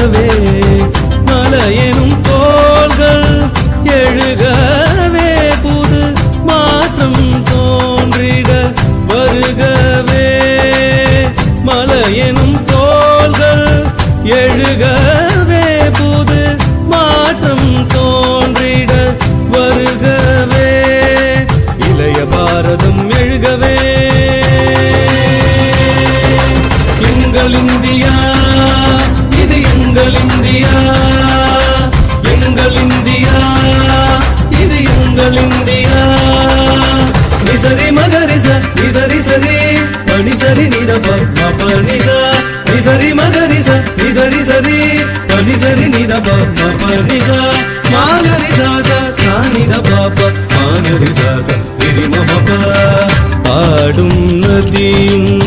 எழுகவே மலையெனும் கோள்கள் எழுகவே புது மாற்றம் தோன்றிட வருகவே மலையெனும் கோள்கள் எழுகவே புது மாற்றம் தோன்றிட வருகவே இளைய பாரதம் எழுகவே எங்கள் இந்தியா இது எங்கள் இந்தியா எங்கள் இந்தியா இது எங்கள் இந்தியா நிசரி மகரிச நிசரி சரி பனி சரி நிதப மபனிச நிசரி மகரிச நிசரி சரி பனி சரி நிதப மபனிச மாகரிசாச சானிதப மாகரிசாச திரிமப பாடும் நதியும்